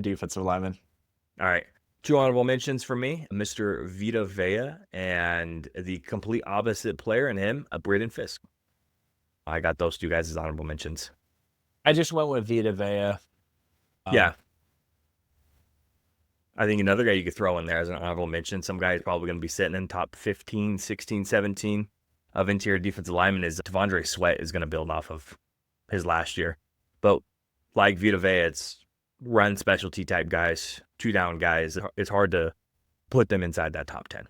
the defensive lineman. All right. 2 honorable mentions for me, Mr. Vita, and the complete opposite player in him, Braden Fisk. I got those 2 guys as honorable mentions. I just went with Vita. Yeah. I think another guy you could throw in there as an honorable mention, some guy is probably going to be sitting in top 15, 16, 17 of interior defensive linemen, is Devondre Sweat is going to build off of his last year. But like Vita, it's run specialty type guys, 2-down guys. It's hard to put them inside that top 10.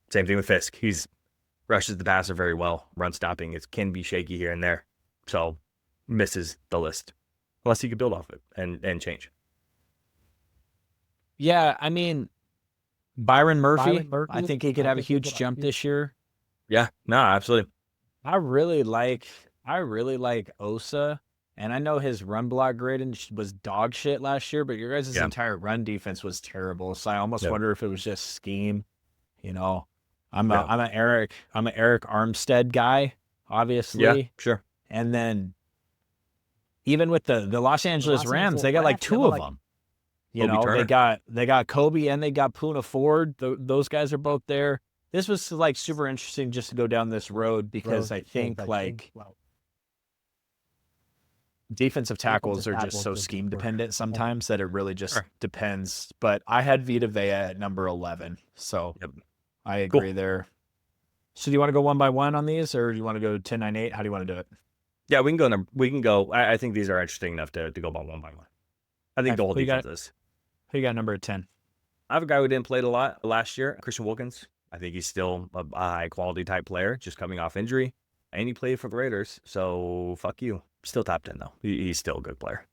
Same thing with Fisk. He's rushes the passer very well. Run stopping, it can be shaky here and there. So misses the list. Unless he could build off it and change. Yeah, I mean, Byron Murphy, I think he could have a huge jump this year. Yeah, no, absolutely. I really like Osa, and I know his run block grade was dog shit last year, but your guys' entire run defense was terrible. So I almost wonder if it was just scheme. You know, I'm an Eric Armstead guy, obviously. Yeah, sure. And then even with the Los Angeles Rams, they got like 2 of them. You know, they got Kobe and they got Poona Ford. Those guys are both there. This was like super interesting just to go down this road because I think like defensive tackles are just so scheme dependent sometimes that it really just depends. But I had Vita Vea at number 11, so I agree there. So do you want to go one by one on these, or do you want to go 10, 9, 8? How do you want to do it? Yeah, we can go. I think these are interesting enough to go by one. I think the whole defense is. Who you got number 10? I have a guy who didn't play a lot last year, Christian Wilkins. I think he's still a high-quality type player, just coming off injury. And he played for the Raiders, so fuck you. Still top 10, though. He's still a good player.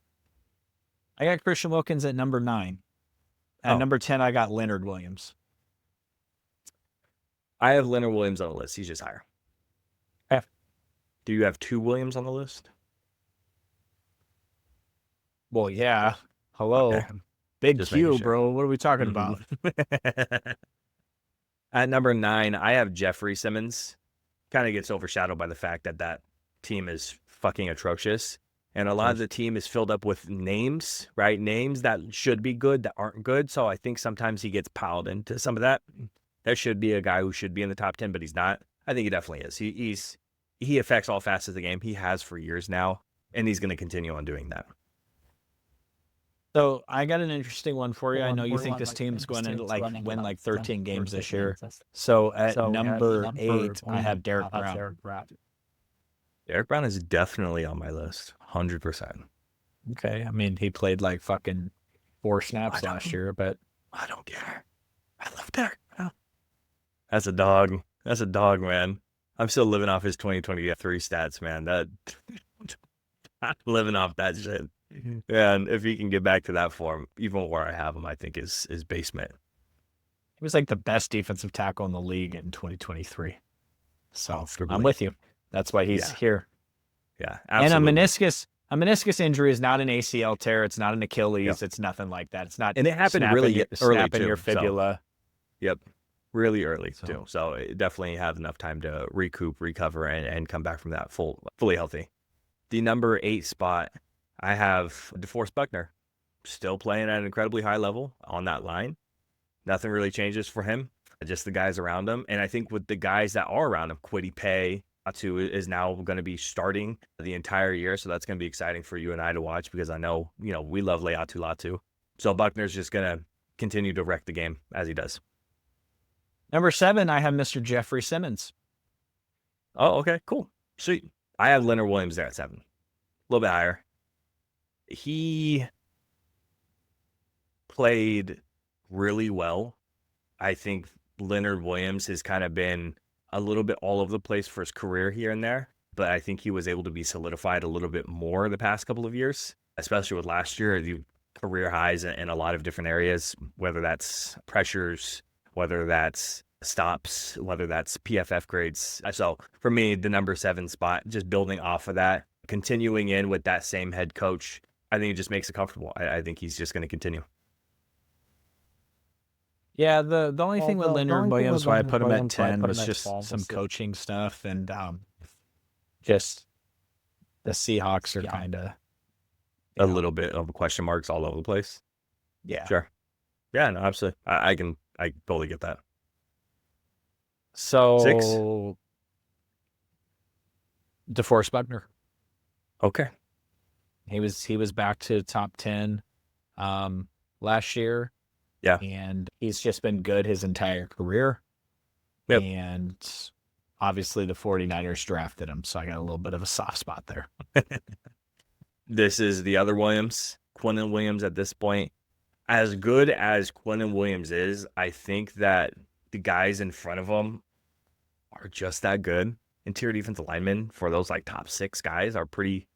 I got Christian Wilkins at number 9. At number 10, I got Leonard Williams. I have Leonard Williams on the list. He's just higher. Okay. Do you have 2 Williams on the list? Well, yeah. Hello. Okay. Big Q, bro. What are we talking about? At number 9, I have Jeffrey Simmons. Kind of gets overshadowed by the fact that team is fucking atrocious. And a lot of the team is filled up with names, right? Names that should be good that aren't good. So I think sometimes he gets piled into some of that. There should be a guy who should be in the top 10, but he's not. I think he definitely is. He affects all facets of the game. He has for years now, and he's going to continue on doing that. So I got an interesting one for you. I know you think this team's going to win like 13 games this year. So at number 8, I have Derrick Brown. Derrick Brown is definitely on my list, 100%. Okay, I mean he played like fucking 4 snaps last year, but I don't care. I love Derrick Brown. That's a dog. That's a dog, man. I'm still living off his 2023 stats, man. I'm living off that shit. Yeah, and if he can get back to that form, even where I have him, I think is basement. He was like the best defensive tackle in the league in 2023. So I'm with you. That's why he's here. Yeah, absolutely. And a meniscus injury is not an ACL tear. It's not an Achilles. It's nothing like that. It's not. And it happened really early snapping your fibula. So, really early too. So it definitely have enough time to recoup, recover, and come back from that fully healthy. The number 8 spot, I have Deforest Buckner, still playing at an incredibly high level on that line. Nothing really changes for him, just the guys around him. And I think with the guys that are around him, Kwity Paye, Latu is now going to be starting the entire year. So that's going to be exciting for you and I to watch because I know, we love Latu. So Buckner's just going to continue to wreck the game as he does. Number 7, I have Mr. Jeffrey Simmons. Oh, okay, cool. Sweet. I have Leonard Williams there at 7. A little bit higher. He played really well. I think Leonard Williams has kind of been a little bit all over the place for his career here and there, but I think he was able to be solidified a little bit more the past couple of years, especially with last year, the career highs in a lot of different areas, whether that's pressures, whether that's stops, whether that's PFF grades. So for me, the number 7 spot, just building off of that, continuing in with that same head coach, I think it just makes it comfortable. I think he's just going to continue. Yeah, the only thing with Leonard Williams, why I put him at 10, was just some coaching stuff, and just the Seahawks are kind of a little bit of question marks all over the place. Yeah. Sure. Yeah, no, absolutely. I totally get that. So 6? DeForest Buckner. Okay. He was back to top 10 last year. Yeah. And he's just been good his entire career. Yep. And obviously the 49ers drafted him, so I got a little bit of a soft spot there. This is the other Williams, Quinnen Williams at this point. As good as Quinnen Williams is, I think that the guys in front of him are just that good. Interior defensive linemen for those like top 6 guys are pretty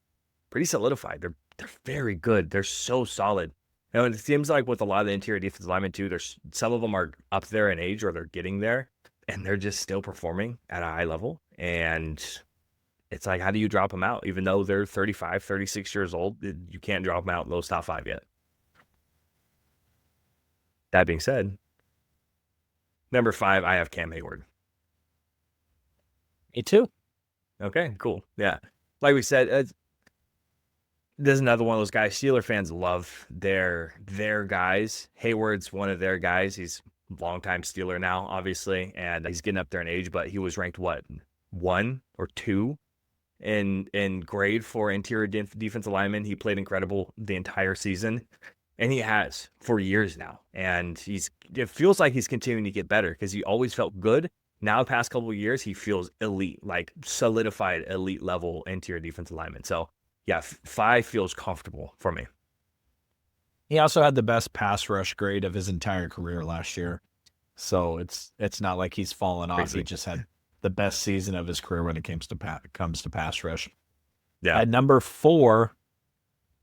solidified. They're very good. They're so solid. You know, it seems like with a lot of the interior defensive linemen too, there's some of them are up there in age or they're getting there, and they're just still performing at a high level. And it's like, how do you drop them out? Even though they're 35, 36 years old, you can't drop them out in those top 5 yet. That being said, number 5, I have Cam Hayward. Me too. Okay, cool. Yeah. Like we said, there's another one of those guys. Steeler fans love their guys. Hayward's one of their guys. He's a longtime Steeler now, obviously, and he's getting up there in age, but he was ranked, 1 or 2 in grade for interior defensive lineman. He played incredible the entire season, and he has for years now. And it feels like he's continuing to get better because he always felt good. Now, the past couple of years, he feels elite, like solidified elite level interior defensive lineman. So, yeah, 5 feels comfortable for me. He also had the best pass rush grade of his entire career last year. So it's not like he's fallen off. Crazy. He just had the best season of his career when it comes to pass rush. Yeah. At number 4,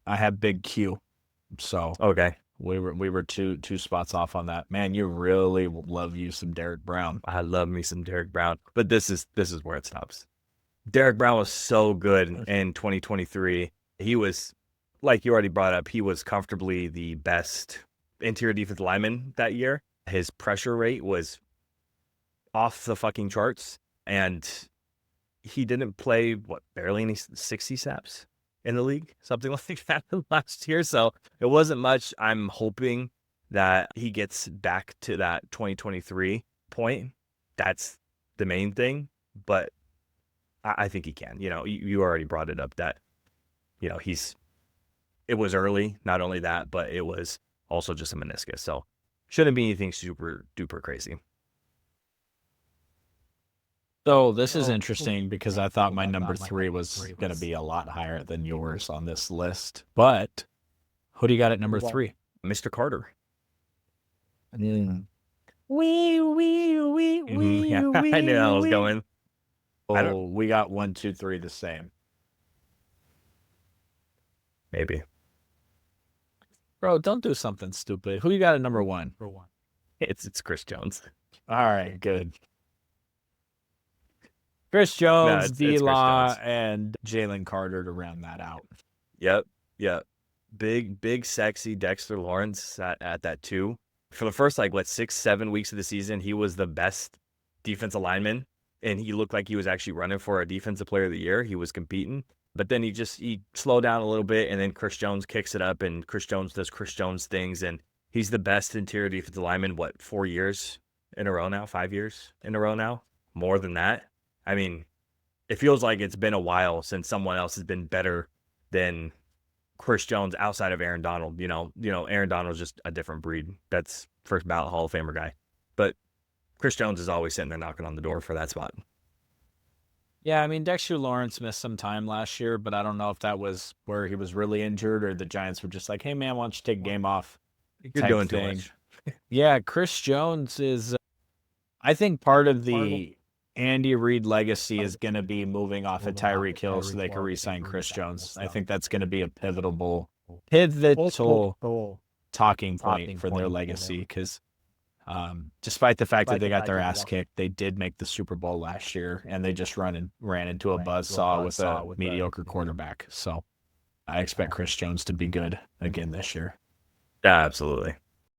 I have Big Q. So Okay. we were two spots off on that. Man, you really love you some Derrick Brown. I love me some Derrick Brown, but this is where it stops. Derrick Brown was so good in 2023. He was, like you already brought up, he was comfortably the best interior defensive lineman that year. His pressure rate was off the fucking charts, and he didn't play, barely any 60 snaps in the league, something like that last year. So it wasn't much. I'm hoping that he gets back to that 2023 point. That's the main thing, but I think he can. You know, you already brought it up that, you know, it was early, not only that, but it was also just a meniscus. So shouldn't be anything super duper crazy. So this is interesting because I thought my number 3 was going to be a lot higher than yours on this list. But who do you got at number 3? Mr. Carter. Mm. I knew I was going. Oh, we got 1, 2, 3 the same. Maybe. Bro, don't do something stupid. Who you got at number 1? It's Chris Jones. All right, good. Chris Jones, D-Law, and Jalen Carter to round that out. Yep. Big, sexy Dexter Lawrence at that 2. For the first, 6, 7 weeks of the season, he was the best defensive lineman, and he looked like he was actually running for a defensive player of the year. He was competing. But then he slowed down a little bit, and then Chris Jones kicks it up, and Chris Jones does Chris Jones things, and he's the best interior defensive lineman, 4 years in a row now? 5 years in a row now? More than that? I mean, it feels like it's been a while since someone else has been better than Chris Jones outside of Aaron Donald. You know, Aaron Donald's just a different breed. That's first ballot Hall of Famer guy. But Chris Jones is always sitting there knocking on the door for that spot. Yeah, I mean, Dexter Lawrence missed some time last year, but I don't know if that was where he was really injured or the Giants were just like, hey, man, why don't you take a game off? You're doing too much. Yeah, Chris Jones is, I think part of the Andy Reid legacy is going to be moving off of Tyreek Hill so they can re-sign Chris Jones. I think that's going to be a pivotal talking point for their legacy because despite the fact that they got their ass kicked, they did make the Super Bowl last year, and they just ran into a buzzsaw with a mediocre quarterback. So I expect Chris Jones to be good again this year. Absolutely.